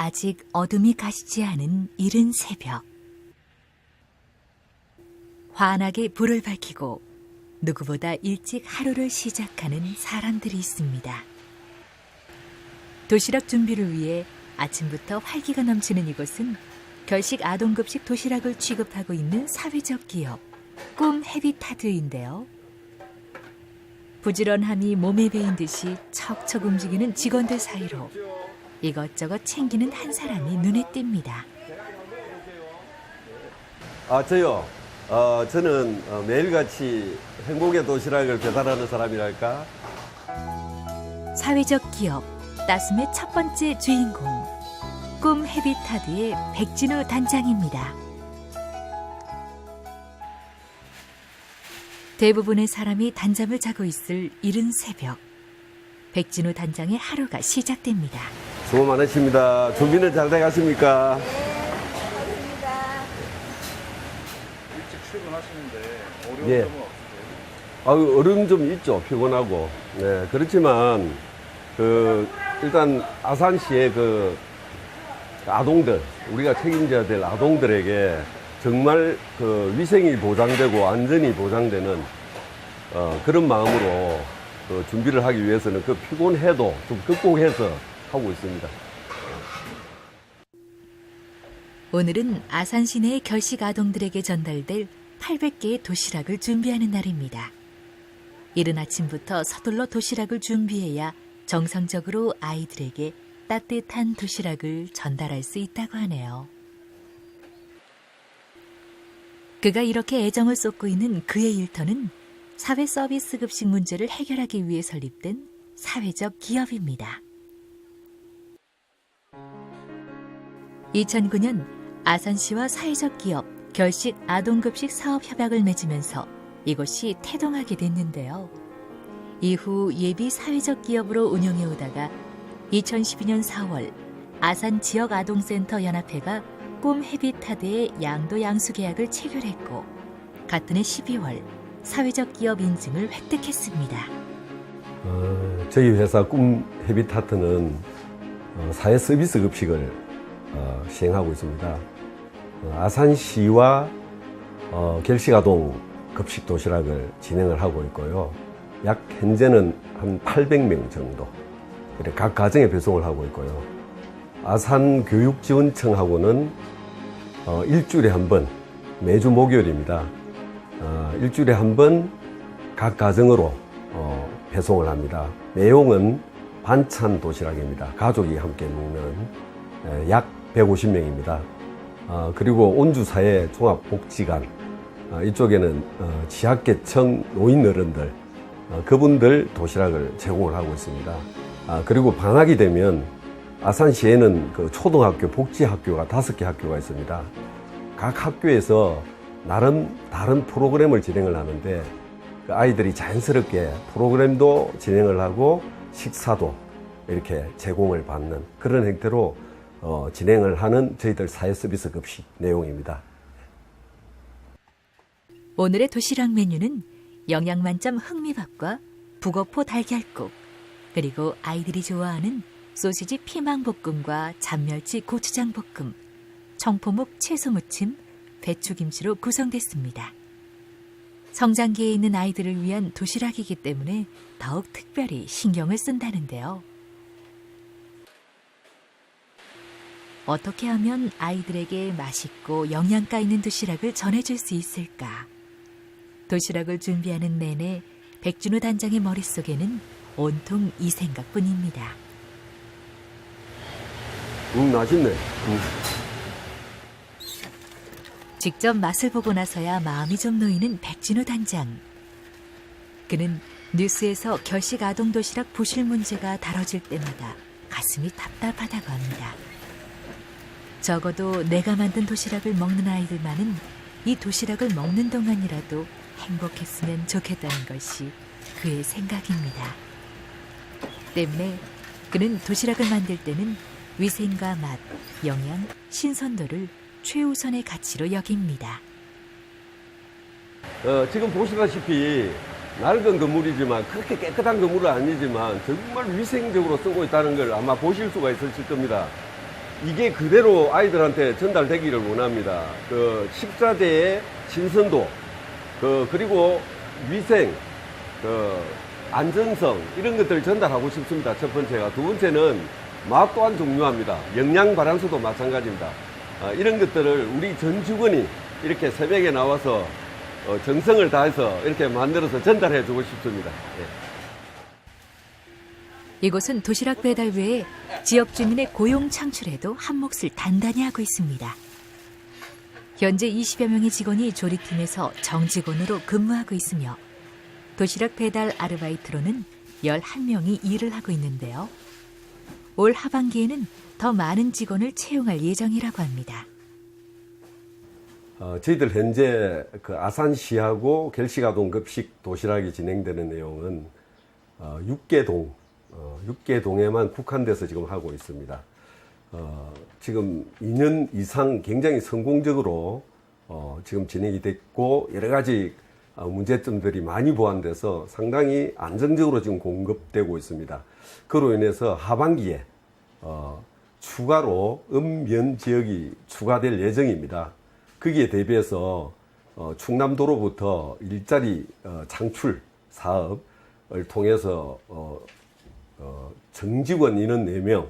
아직 어둠이 가시지 않은 이른 새벽. 환하게 불을 밝히고 누구보다 일찍 하루를 시작하는 사람들이 있습니다. 도시락 준비를 위해 아침부터 활기가 넘치는 이곳은 결식 아동급식 도시락을 취급하고 있는 사회적 기업 꿈 헤비타드인데요. 부지런함이 몸에 배인 듯이 척척 움직이는 직원들 사이로 이것저것 챙기는 한 사람이 눈에 띕니다. 저요. 저는 매일같이 행복의 도시락을 배달하는 사람이랄까. 사회적 기업 따스의 첫 번째 주인공 꿈 헤비타드의 백진우 단장입니다. 대부분의 사람이 단잠을 자고 있을 이른 새벽, 백진우 단장의 하루가 시작됩니다. 수고 많으십니다. 준비는 잘 돼가십니까? 일찍 출근하시는데 어려운 예. 점은 없으세요? 어려움 좀 있죠. 피곤하고. 네, 그렇지만 일단 아산시의 아동들, 우리가 책임져야 될 아동들에게 정말 위생이 보장되고 안전이 보장되는 그런 마음으로 준비를 하기 위해서는 피곤해도 좀 극복해서 하고 있습니다. 오늘은 아산 시내의 결식 아동들에게 전달될 800개의 도시락을 준비하는 날입니다. 이른 아침부터 서둘러 도시락을 준비해야 정상적으로 아이들에게 따뜻한 도시락을 전달할 수 있다고 하네요. 그가 이렇게 애정을 쏟고 있는 그의 일터는 사회 서비스 급식 문제를 해결하기 위해 설립된 사회적 기업입니다. 2009년 아산시와 사회적 기업 결식 아동급식 사업협약을 맺으면서 이곳이 태동하게 됐는데요. 이후 예비 사회적 기업으로 운영해 오다가 2012년 4월 아산 지역아동센터 연합회가 꿈 헤비타드의 양도 양수 계약을 체결했고 같은 해 12월 사회적 기업 인증을 획득했습니다. 저희 회사 꿈 헤비타트는 사회 서비스 급식을 시행하고 있습니다. 아산시와 결식아동 급식 도시락을 진행을 하고 있고요. 약 현재는 한 800명 정도 각 가정에 배송을 하고 있고요. 아산교육지원청하고는 일주일에 한 번, 매주 목요일입니다. 일주일에 한 번 각 가정으로 배송을 합니다. 내용은 반찬 도시락입니다. 가족이 함께 먹는 약 150명입니다. 그리고 온주사회 종합복지관, 이쪽에는 지학계청 노인 어른들, 그분들 도시락을 제공을 하고 있습니다. 그리고 방학이 되면 아산시에는 초등학교 복지학교가 5개 학교가 있습니다. 각 학교에서 나름 다른 프로그램을 진행을 하는데 아이들이 자연스럽게 프로그램도 진행을 하고 식사도 이렇게 제공을 받는 그런 형태로 진행을 하는 저희들 사회서비스 급식 내용입니다. 오늘의 도시락 메뉴는 영양만점 흑미밥과 북어포 달걀국, 그리고 아이들이 좋아하는 소시지 피망볶음과 잔멸치 고추장볶음, 청포묵 채소무침, 배추김치로 구성됐습니다. 성장기에 있는 아이들을 위한 도시락이기 때문에 더욱 특별히 신경을 쓴다는데요. 어떻게 하면 아이들에게 맛있고 영양가 있는 도시락을 전해줄 수 있을까? 도시락을 준비하는 내내 백진우 단장의 머릿속에는 온통 이 생각뿐입니다. 맛있네. 직접 맛을 보고 나서야 마음이 좀 놓이는 백진우 단장. 그는 뉴스에서 결식 아동 도시락 부실 문제가 다뤄질 때마다 가슴이 답답하다고 합니다. 적어도 내가 만든 도시락을 먹는 아이들만은 이 도시락을 먹는 동안이라도 행복했으면 좋겠다는 것이 그의 생각입니다. 때문에 그는 도시락을 만들 때는 위생과 맛, 영양, 신선도를 최우선의 가치로 여깁니다. 지금 보시다시피 낡은 건물이지만 그렇게 깨끗한 건물은 아니지만 정말 위생적으로 쓰고 있다는 걸 아마 보실 수가 있으실 겁니다. 이게 그대로 아이들한테 전달되기를 원합니다. 그 식자재의 신선도, 그리고 위생, 안전성 이런 것들을 전달하고 싶습니다. 첫 번째가. 두 번째는 맛 또한 중요합니다. 영양 바란스도 마찬가지입니다. 이런 것들을 우리 전 직원이 이렇게 새벽에 나와서 정성을 다해서 이렇게 만들어서 전달해 주고 싶습니다. 예. 이곳은 도시락 배달 외에 지역 주민의 고용 창출에도 한몫을 단단히 하고 있습니다. 현재 20여 명의 직원이 조리팀에서 정직원으로 근무하고 있으며 도시락 배달 아르바이트로는 11명이 일을 하고 있는데요. 올 하반기에는 더 많은 직원을 채용할 예정이라고 합니다. 저희들 현재 그 아산시하고 결식아동급식 도시락이 진행되는 내용은 6개 동에만 국한돼서 지금 하고 있습니다. 지금 2년 이상 굉장히 성공적으로 지금 진행이 됐고 여러 가지 문제점들이 많이 보완돼서 상당히 안정적으로 지금 공급되고 있습니다. 그로 인해서 하반기에 추가로 읍면 지역이 추가될 예정입니다. 거기에 대비해서 충남도로부터 일자리 창출 사업을 통해서 정직원 인원 4명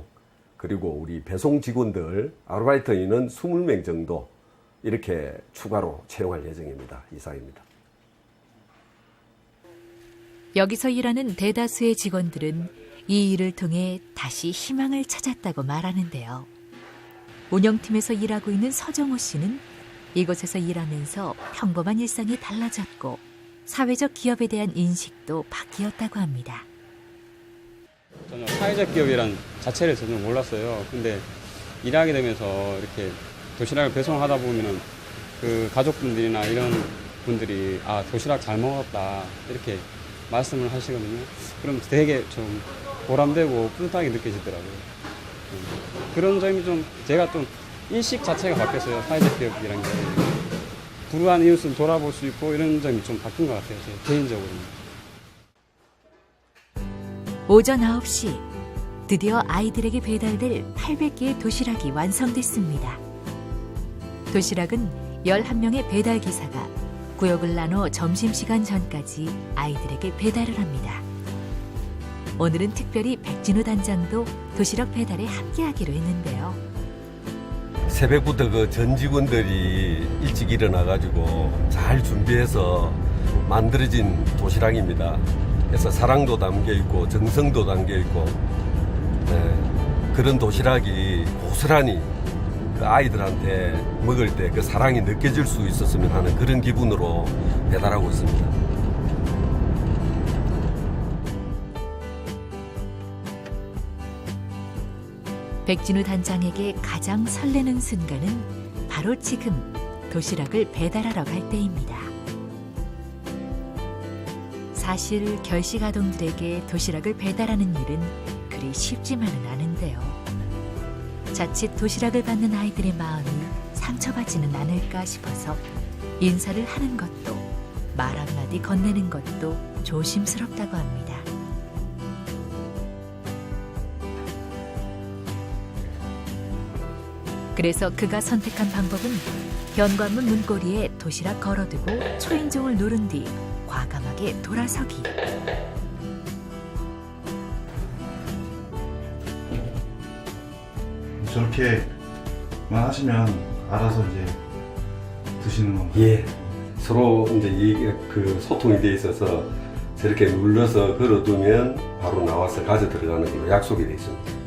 그리고 우리 배송 직원들 아르바이트 인원 20명 정도 이렇게 추가로 채용할 예정입니다. 이상입니다. 여기서 일하는 대다수의 직원들은 이 일을 통해 다시 희망을 찾았다고 말하는데요. 운영팀에서 일하고 있는 서정호 씨는 이곳에서 일하면서 평범한 일상이 달라졌고 사회적 기업에 대한 인식도 바뀌었다고 합니다. 저는 사회적 기업이란 자체를 전혀 몰랐어요. 근데 일하게 되면서 이렇게 도시락을 배송하다 보면은 그 가족분들이나 이런 분들이 도시락 잘 먹었다 이렇게 말씀을 하시거든요. 그럼 되게 좀 보람되고 뿌듯하게 느껴지더라고요. 그런 점이 좀 제가 좀 인식 자체가 바뀌었어요. 사회적 기업이라는 게 불우한 이웃을 돌아볼 수 있고 이런 점이 좀 바뀐 것 같아요. 제 개인적으로는. 오전 9시 드디어 아이들에게 배달될 800개의 도시락이 완성됐습니다. 도시락은 11명의 배달기사가 구역을 나눠 점심시간 전까지 아이들에게 배달을 합니다. 오늘은 특별히 백진우 단장도 도시락 배달에 함께하기로 했는데요. 새벽부터 그 전 직원들이 일찍 일어나가지고 잘 준비해서 만들어진 도시락입니다. 그래서 사랑도 담겨 있고 정성도 담겨 있고 그런 도시락이 고스란히 그 아이들한테 먹을 때 그 사랑이 느껴질 수 있었으면 하는 그런 기분으로 배달하고 있습니다. 백진우 단장에게 가장 설레는 순간은 바로 지금 도시락을 배달하러 갈 때입니다. 사실 결식 아동들에게 도시락을 배달하는 일은 그리 쉽지만은 않은데요. 자칫 도시락을 받는 아이들의 마음이 상처받지는 않을까 싶어서 인사를 하는 것도 말 한마디 건네는 것도 조심스럽다고 합니다. 그래서 그가 선택한 방법은 현관문 문고리에 도시락 걸어두고 초인종을 누른 뒤 과감하게 돌아서기. 저렇게만 하시면 알아서 이제 드시는 건가요? 예. 서로 이제 그 소통이 돼 있어서 저렇게 눌러서 걸어두면 바로 나와서 가져 들어가는 걸로 약속이 돼 있습니다.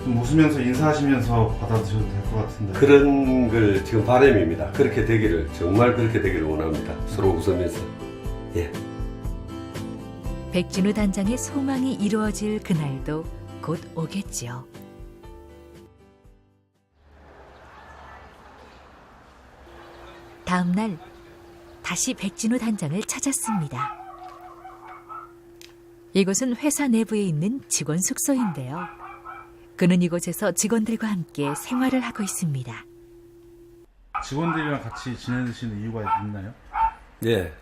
좀 웃으면서 인사하시면서 받아 드셔도 될 것 같은데. 그런 걸 지금 바람입니다. 그렇게 되기를, 정말 그렇게 되기를 원합니다. 서로 웃으면서. 예. 백진우 단장의 소망이 이루어질 그날도 곧 오겠지요. 다음 날 다시 백진우 단장을 찾았습니다. 이곳은 회사 내부에 있는 직원 숙소인데요. 그는 이곳에서 직원들과 함께 생활을 하고 있습니다. 직원들이랑 같이 지내시는 이유가 있나요? 예,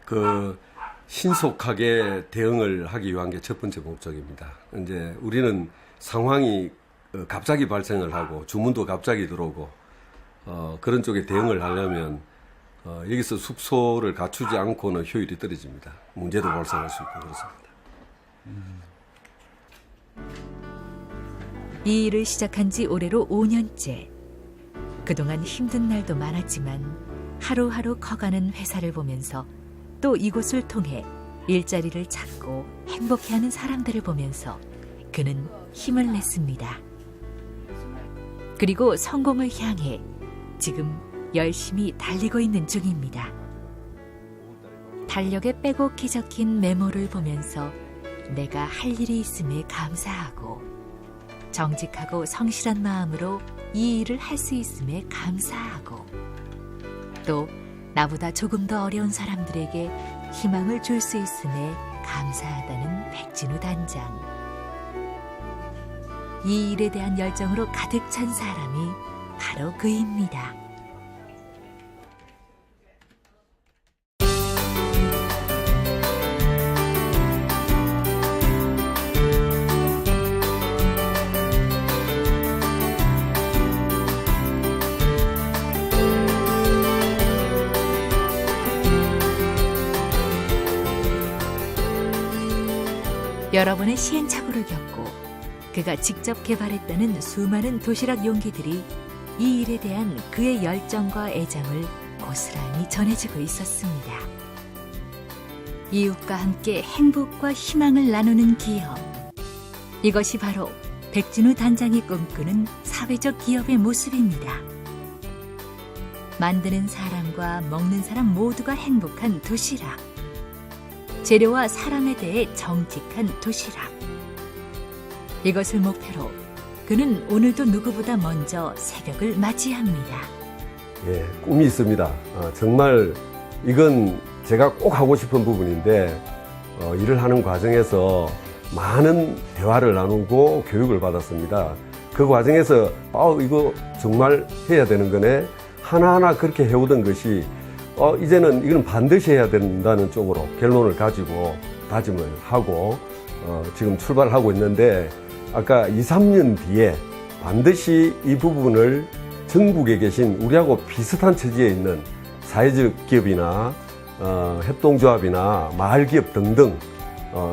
신속하게 대응을 하기 위한 게 첫 번째 목적입니다. 이제 우리는 상황이 갑자기 발생을 하고 주문도 갑자기 들어오고 그런 쪽에 대응을 하려면 여기서 숙소를 갖추지 않고는 효율이 떨어집니다. 문제도 발생할 수 있고 그렇습니다. 이 일을 시작한 지 올해로 5년째. 그동안 힘든 날도 많았지만 하루하루 커가는 회사를 보면서 또 이곳을 통해 일자리를 찾고 행복해하는 사람들을 보면서 그는 힘을 냈습니다. 그리고 성공을 향해 지금 열심히 달리고 있는 중입니다. 달력에 빼곡히 적힌 메모를 보면서 내가 할 일이 있음에 감사하고 정직하고 성실한 마음으로 이 일을 할 수 있음에 감사하고 또 나보다 조금 더 어려운 사람들에게 희망을 줄 수 있음에 감사하다는 백진우 단장. 이 일에 대한 열정으로 가득 찬 사람이 바로 그입니다. 여러분의 시행착오를 겪고 그가 직접 개발했다는 수많은 도시락 용기들이 이 일에 대한 그의 열정과 애정을 고스란히 전해주고 있었습니다. 이웃과 함께 행복과 희망을 나누는 기업. 이것이 바로 백진우 단장이 꿈꾸는 사회적 기업의 모습입니다. 만드는 사람과 먹는 사람 모두가 행복한 도시락. 재료와 사람에 대해 정직한 도시락. 이것을 목표로 그는 오늘도 누구보다 먼저 새벽을 맞이합니다. 예, 꿈이 있습니다. 정말 이건 제가 꼭 하고 싶은 부분인데 일을 하는 과정에서 많은 대화를 나누고 교육을 받았습니다. 그 과정에서 이거 정말 해야 되는 거네. 하나하나 그렇게 해오던 것이 이제는 이건 반드시 해야 된다는 쪽으로 결론을 가지고 다짐을 하고 지금 출발하고 있는데 아까 2, 3년 뒤에 반드시 이 부분을 전국에 계신 우리하고 비슷한 처지에 있는 사회적 기업이나 협동조합이나 마을기업 등등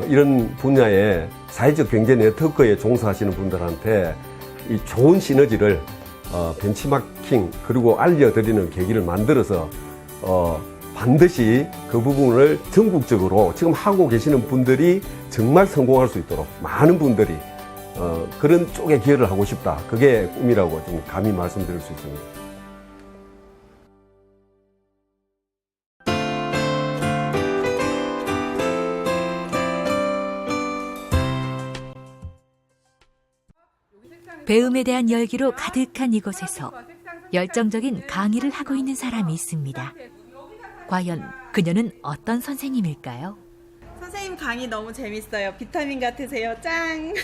이런 분야의 사회적 경제 네트워크에 종사하시는 분들한테 이 좋은 시너지를 벤치마킹 그리고 알려드리는 계기를 만들어서 반드시 그 부분을 전국적으로 지금 하고 계시는 분들이 정말 성공할 수 있도록 많은 분들이 그런 쪽에 기여를 하고 싶다. 그게 꿈이라고 좀 감히 말씀드릴 수 있습니다. 배움에 대한 열기로 가득한 이곳에서 열정적인 강의를 하고 있는 사람이 있습니다. 과연 그녀는 어떤 선생님일까요? 선생님 강의 너무 재밌어요. 비타민 같으세요. 짱!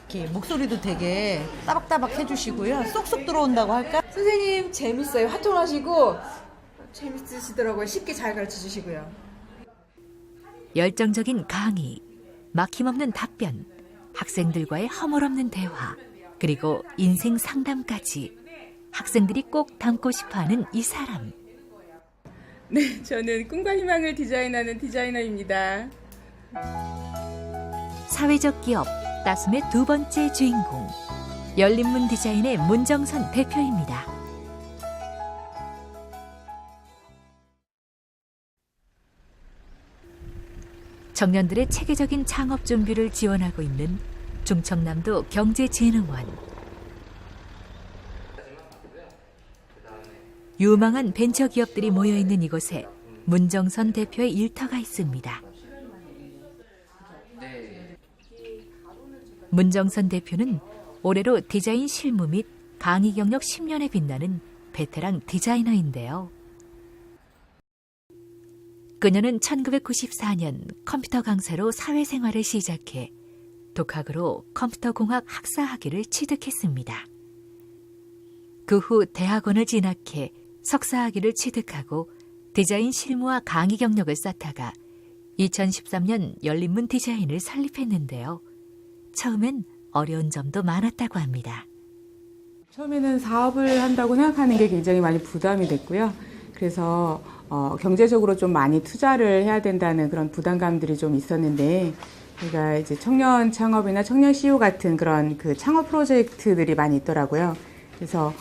이렇게 목소리도 되게 따박따박 해주시고요. 쏙쏙 들어온다고 할까? 선생님 재밌어요. 화통하시고 재밌으시더라고요. 쉽게 잘 가르쳐 주시고요. 열정적인 강의, 막힘없는 답변, 학생들과의 허물없는 대화, 그리고 인생 상담까지 학생들이 꼭 닮고 싶어하는 이 사람. 네, 저는 꿈과 희망을 디자인하는 디자이너입니다. 사회적 기업 따숨의 두 번째 주인공, 열린문 디자인의 문정선 대표입니다. 청년들의 체계적인 창업 준비를 지원하고 있는 중청남도 경제진흥원. 유망한 벤처기업들이 모여있는 이곳에 문정선 대표의 일터가 있습니다. 문정선 대표는 올해로 디자인 실무 및 강의 경력 10년에 빛나는 베테랑 디자이너인데요. 그녀는 1994년 컴퓨터 강사로 사회생활을 시작해 독학으로 컴퓨터공학 학사 학위를 취득했습니다. 그 후 대학원을 진학해 석사 학위를 취득하고 디자인 실무와 강의 경력을 쌓다가 2013년 열린문 디자인을 설립했는데요. 처음엔 어려운 점도 많았다고 합니다. 처음에는 사업을 한다고 생각하는 게 굉장히 많이 부담이 됐고요. 그래서 경제적으로 좀 많이 투자를 해야 된다는 그런 부담감들이 좀 있었는데, 제가 이제 청년 창업이나 청년 CU 같은 그런 그 창업 프로젝트들이 많이 있더라고요. 그래서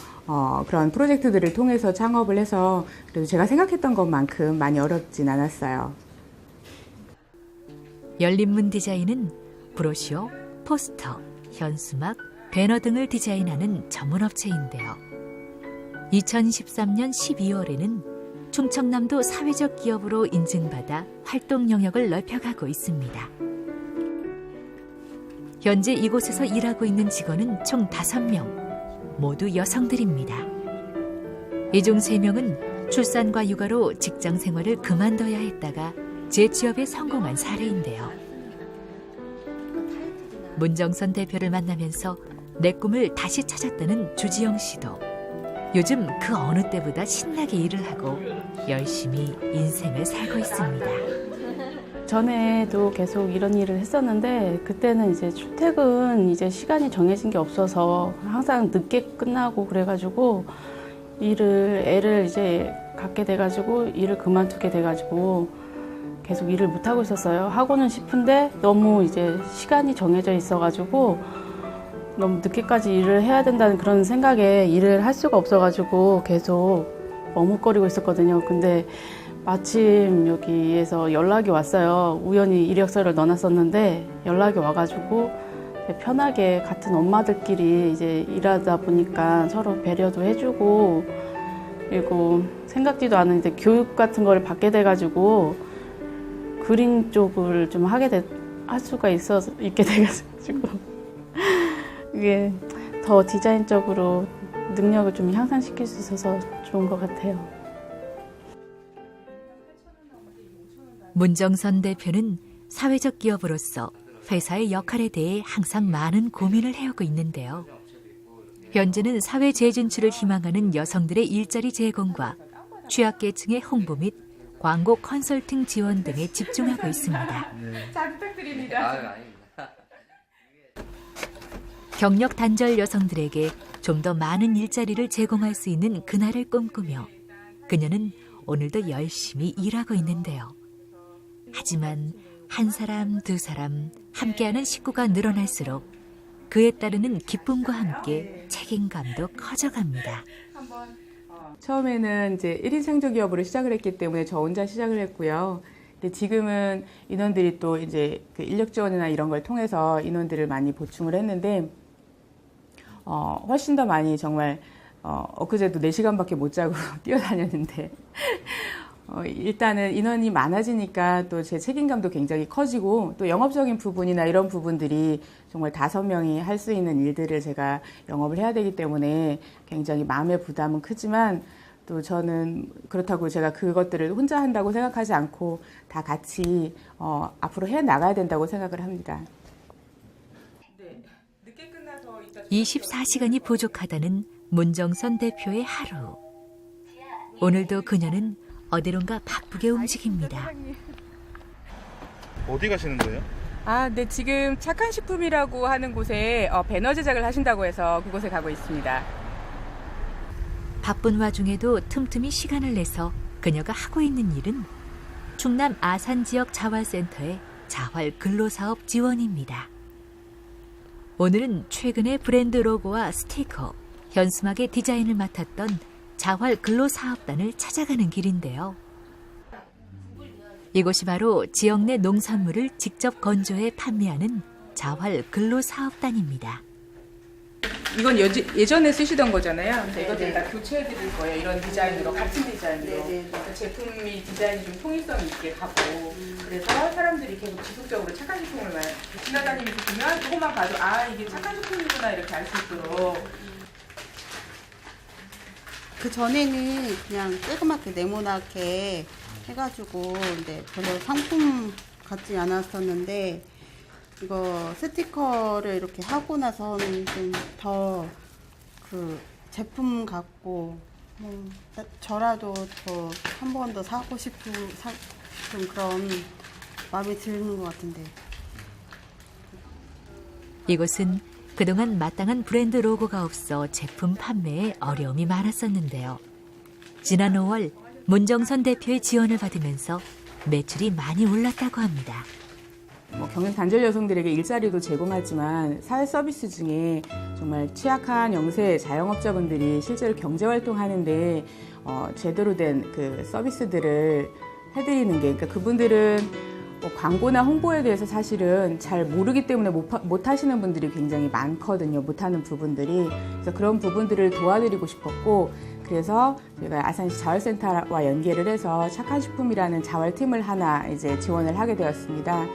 그런 프로젝트들을 통해서 창업을 해서 그래도 제가 생각했던 것만큼 많이 어렵진 않았어요. 열린문 디자인은 브로셔, 포스터, 현수막, 배너 등을 디자인하는 전문업체인데요. 2013년 12월에는 충청남도 사회적 기업으로 인증받아 활동 영역을 넓혀가고 있습니다. 현재 이곳에서 일하고 있는 직원은 총 5명, 모두 여성들입니다. 이 중 3명은 출산과 육아로 직장 생활을 그만둬야 했다가 재취업에 성공한 사례인데요. 문정선 대표를 만나면서 내 꿈을 다시 찾았다는 주지영 씨도 요즘 그 어느 때보다 신나게 일을 하고 열심히 인생을 살고 있습니다. 전에도 계속 이런 일을 했었는데 그때는 이제 출퇴근 이제 시간이 정해진 게 없어서 항상 늦게 끝나고 그래가지고 애를 이제 갖게 돼가지고 일을 그만두게 돼가지고 계속 일을 못 하고 있었어요. 하고는 싶은데 너무 이제 시간이 정해져 있어가지고 너무 늦게까지 일을 해야 된다는 그런 생각에 일을 할 수가 없어가지고 계속 머뭇거리고 있었거든요. 근데 마침 여기에서 연락이 왔어요. 우연히 이력서를 넣어놨었는데 연락이 와가지고 편하게 같은 엄마들끼리 이제 일하다 보니까 서로 배려도 해주고 그리고 생각지도 않은데 교육 같은 걸 받게 돼가지고 그림 쪽을 좀 할 수가 있게 돼가지고 이게 더 디자인적으로 능력을 좀 향상시킬 수 있어서 좋은 것 같아요. 문정선 대표는 사회적 기업으로서 회사의 역할에 대해 항상 많은 고민을 해오고 있는데요. 현재는 사회 재진출을 희망하는 여성들의 일자리 제공과 취약계층의 홍보 및 광고 컨설팅 지원 등에 집중하고 있습니다. 잘 부탁드립니다. 경력 단절 여성들에게 좀 더 많은 일자리를 제공할 수 있는 그날을 꿈꾸며 그녀는 오늘도 열심히 일하고 있는데요. 하지만 한 사람, 두 사람 함께하는 식구가 늘어날수록 그에 따르는 기쁨과 함께 책임감도 커져갑니다. 처음에는 이제 1인 상조기업으로 시작을 했기 때문에 저 혼자 시작을 했고요. 근데 지금은 인원들이 또 이제 그 인력 지원이나 이런 걸 통해서 인원들을 많이 보충을 했는데, 훨씬 더 많이 정말, 엊그제도 4시간밖에 못 자고 뛰어다녔는데, 일단은 인원이 많아지니까 또 제 책임감도 굉장히 커지고 또 영업적인 부분이나 이런 부분들이 정말 5명이 할 수 있는 일들을 제가 영업을 해야 되기 때문에 굉장히 마음의 부담은 크지만 또 저는 그렇다고 제가 그것들을 혼자 한다고 생각하지 않고 다 같이 앞으로 해 나가야 된다고 생각을 합니다. 24시간이 부족하다는 문정선 대표의 하루. 오늘도 그녀는 어디론가 바쁘게 움직입니다. 어디 가시는 거예요? 네, 지금 착한 식품이라고 하는 곳에 배너 제작을 하신다고 해서 그곳에 가고 있습니다. 바쁜 와중에도 틈틈이 시간을 내서 그녀가 하고 있는 일은 충남 아산 지역 자활센터의 자활 근로사업 지원입니다. 오늘은 최근에 브랜드 로고와 스티커, 현수막의 디자인을 맡았던 자활 근로사업단을 찾아가는 길인데요. 이곳이 바로 지역 내 농산물을 직접 건조해 판매하는 자활 근로사업단입니다. 이건 예전에 쓰시던 거잖아요. 그래서 이것들 다 교체해 드릴 거예요. 이런 디자인으로, 같은 디자인으로. 제품이 디자인이 좀 통일성 있게 가고 그래서 사람들이 계속 지속적으로 착한 식품을 지나다니면서 보면 조금만 봐도 이게 착한 식품이구나 이렇게 알 수 있도록. 그 전에는 그냥 조그맣게 네모나게 해가지고 별로 상품 같지 않았었는데 이거 스티커를 이렇게 하고 나서는 좀 더 그 제품 같고 저라도 더 한 번 더 사고 싶은 그런 마음이 드는 것 같은데. 이곳은 그동안 마땅한 브랜드 로고가 없어 제품 판매에 어려움이 많았었는데요. 지난 5월 문정선 대표의 지원을 받으면서 매출이 많이 올랐다고 합니다. 경력 단절 여성들에게 일자리도 제공하지만 사회 서비스 중에 정말 취약한 영세 자영업자분들이 실제로 경제활동하는데 제대로 된 그 서비스들을 해드리는 게, 그러니까 그분들은 광고나 홍보에 대해서 사실은 잘 모르기 때문에 못 하시는 분들이 굉장히 많거든요. 못하는 부분들이. 그래서 그런 부분들을 도와드리고 싶었고, 그래서 저희가 아산시 자활센터와 연계를 해서 착한 식품이라는 자활팀을 하나 이제 지원을 하게 되었습니다.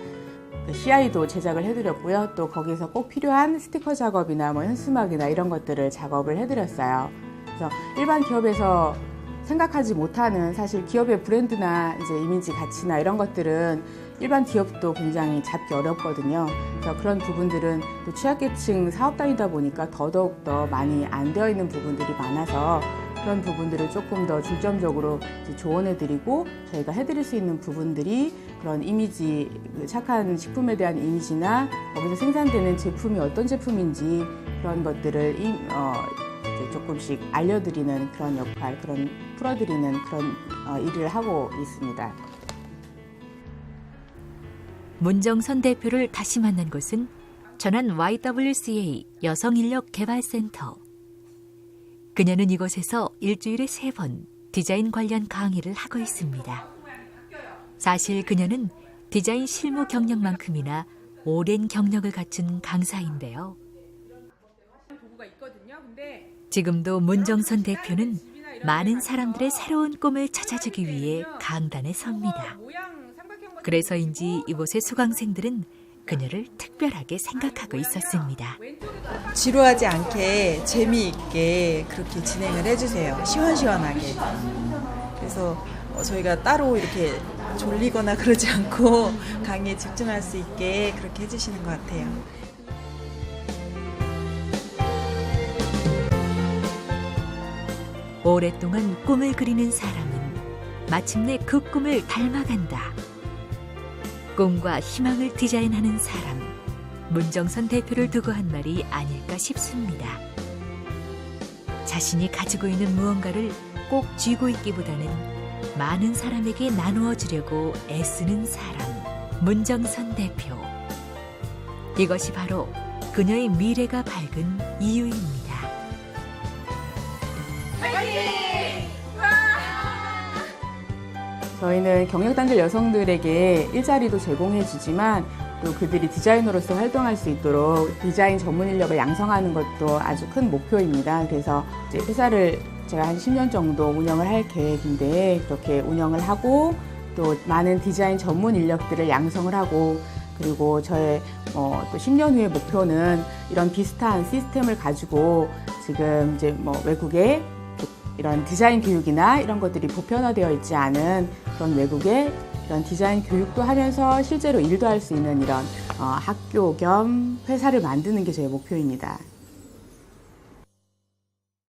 CI도 제작을 해드렸고요. 또 거기서 꼭 필요한 스티커 작업이나 현수막이나 이런 것들을 작업을 해드렸어요. 그래서 일반 기업에서 생각하지 못하는, 사실 기업의 브랜드나 이제 이미지 가치나 이런 것들은 일반 기업도 굉장히 잡기 어렵거든요. 그래서 그런 부분들은 또 취약계층 사업단이다 보니까 더더욱 많이 안 되어 있는 부분들이 많아서 그런 부분들을 조금 더 중점적으로 조언해드리고, 저희가 해드릴 수 있는 부분들이 그런 이미지, 착한 식품에 대한 이미지나 거기서 생산되는 제품이 어떤 제품인지 그런 것들을 조금씩 알려드리는 그런 역할, 그런 풀어드리는 그런 일을 하고 있습니다. 문정선 대표를 다시 만난 곳은 전안 YWCA 여성인력개발센터. 그녀는 이곳에서 일주일에 3번 디자인 관련 강의를 하고 있습니다. 사실 그녀는 디자인 실무 경력만큼이나 오랜 경력을 갖춘 강사인데요. 지금도 문정선 대표는 많은 사람들의 새로운 꿈을 찾아주기 위해 강단에 섭니다. 그래서인지 이곳의 수강생들은 그녀를 특별하게 생각하고 있었습니다. 지루하지 않게 재미있게 그렇게 진행을 해주세요. 시원시원하게. 그래서 저희가 따로 이렇게 졸리거나 그러지 않고 강의에 집중할 수 있게 그렇게 해주시는 것 같아요. 오랫동안 꿈을 그리는 사람은 마침내 그 꿈을 닮아간다. 꿈과 희망을 디자인하는 사람, 문정선 대표를 두고 한 말이 아닐까 싶습니다. 자신이 가지고 있는 무언가를 꼭 쥐고 있기보다는 많은 사람에게 나누어 주려고 애쓰는 사람, 문정선 대표. 이것이 바로 그녀의 미래가 밝은 이유입니다. 저희는 경력단절 여성들에게 일자리도 제공해주지만 또 그들이 디자이너로서 활동할 수 있도록 디자인 전문 인력을 양성하는 것도 아주 큰 목표입니다. 그래서 이제 회사를 제가 한 10년 정도 운영을 할 계획인데, 그렇게 운영을 하고 또 많은 디자인 전문 인력들을 양성을 하고, 그리고 저의 또 10년 후의 목표는 이런 비슷한 시스템을 가지고 지금 이제 외국에 이런 디자인 교육이나 이런 것들이 보편화되어 있지 않은 그런 외국에 이런 디자인 교육도 하면서 실제로 일도 할 수 있는 이런 학교 겸 회사를 만드는 게 제 목표입니다.